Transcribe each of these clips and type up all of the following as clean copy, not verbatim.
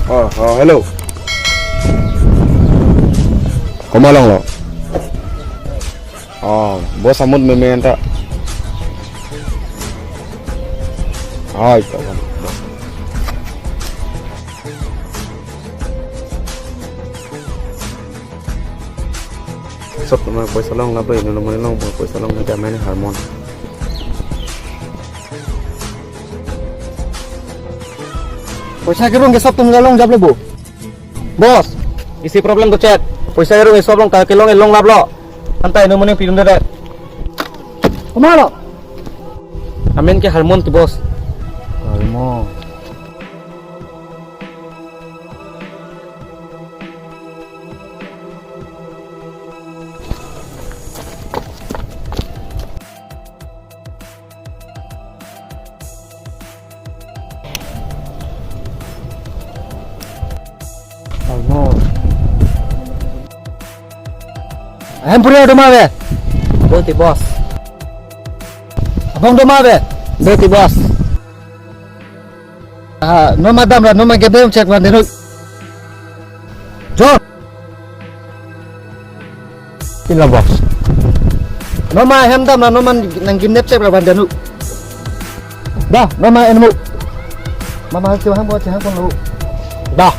Hello. Kumalong lo. Bos samud mementa. Ito. Sop naman po sa long labay, naman lang po sa long nagkamay ni Harmon. Pwesa kirong gesop tum galong jab lebo. Bos, isi problem to chat. Pwesa kirong gesop long ta kilong elong lablo. Antay no muning pilun dere. Kumalo. Amen ke Harmon ti bos. Harmon. Pura dumawe. Boti bos. Abang dumawe. Boti bos. No madam lah, no magedem cek bandenu. John. Pila bos. No ma hendam lah, no man nang gimnep cek bandenu. Dah, no ma enmu. Mama siwa ham buat siapa lu. Dah.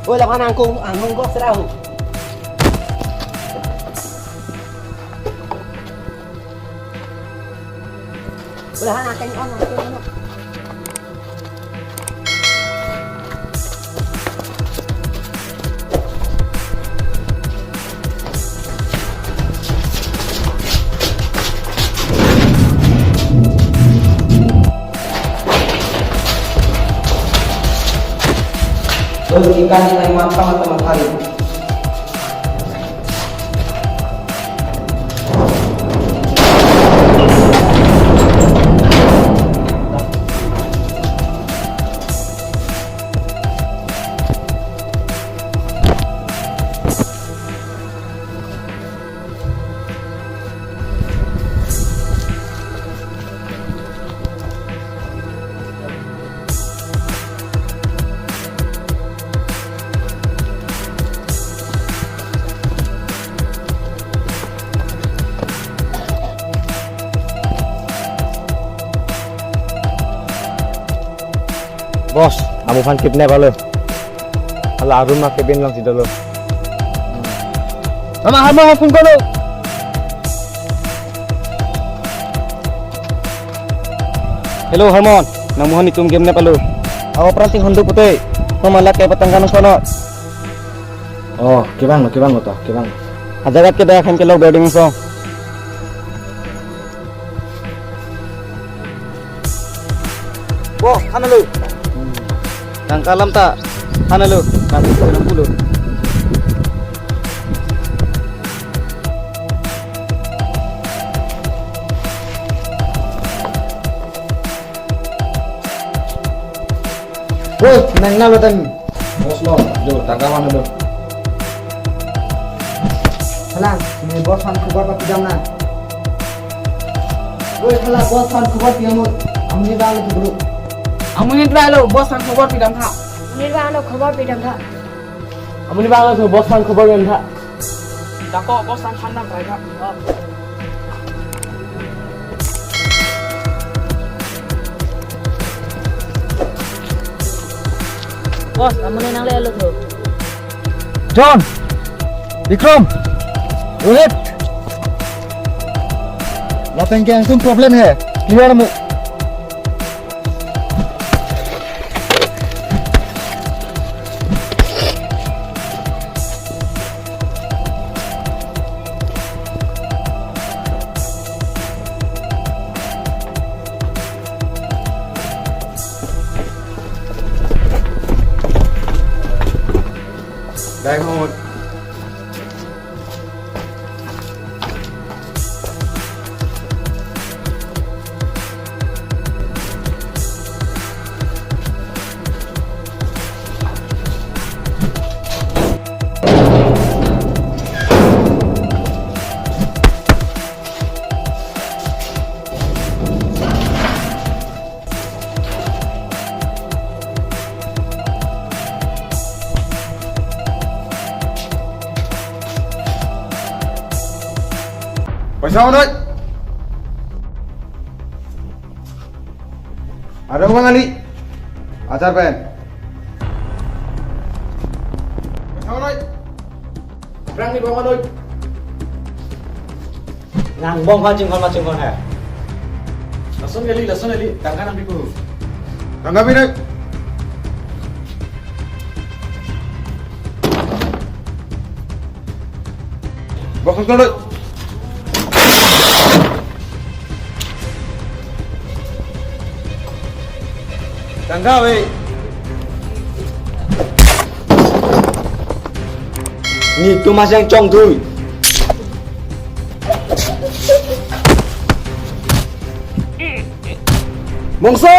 Ôi là con angkung gok serau. Ulah anak on. Ikan yang matang atau matahari. Bos, kamu fan kidnap lo. Ala arun mak kebin lang tidak lo. Mama hama phone ko lo. Hello Harmon, namuhan itum game na palo. Ako pranting hondo pute. Mamalak kay patanggan sono. Oh, kibang lo to, kibang. Adagat kita kan kilo building so. Bos, sana lu. Nang kalam tak, sana lu. Nang 60. Woi, nang nalatan. Bos lo, jo, tangkawan lu. Kelang, ini bos fan kubar pak jam na. Woi, kelang bos fan kubar piamut. Amni bang tu bro. Amunin balo bos fan khobor pidam ha. Nirvana khabar pidam tha. Amuni bang tu bos fan khobor yang tak. Dako bos fan khandam kai ha. Bos, amunin nang lelo tu. John, Vikram, Rohit. Lapen के तुम प्रॉब्लम है क्लियर मु Đây thôi. Pasal mana? Ada orang Ali? Acar pen. Pasal mana? Perang ni bawa mana? Nang bong macing kon hai. Lason Ali, tangan ambil ku. Tanggapi nih. Bagus dulu. Tangga we. Ni tu mas yang chong tu. Mongso!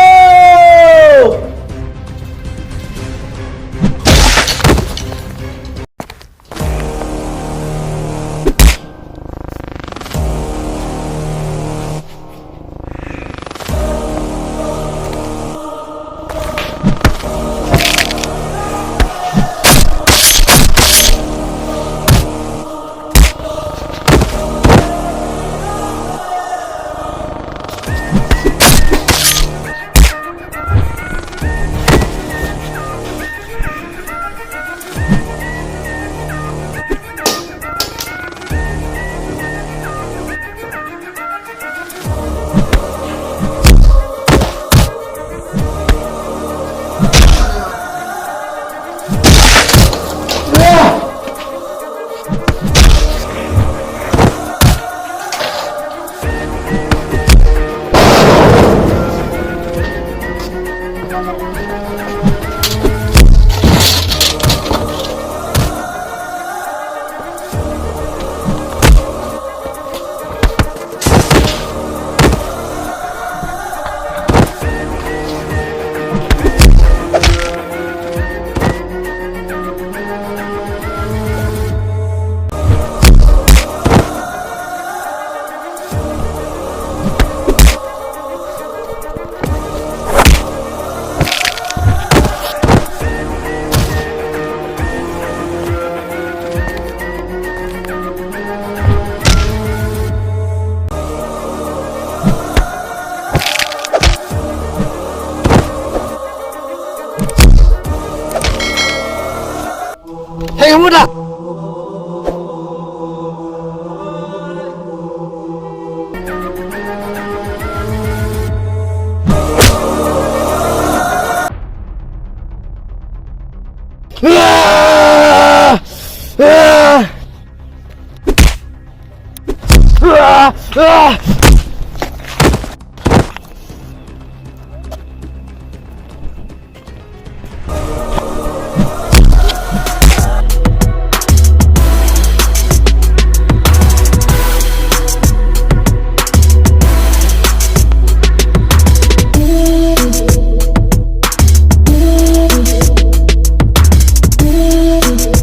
Hei kamu dah.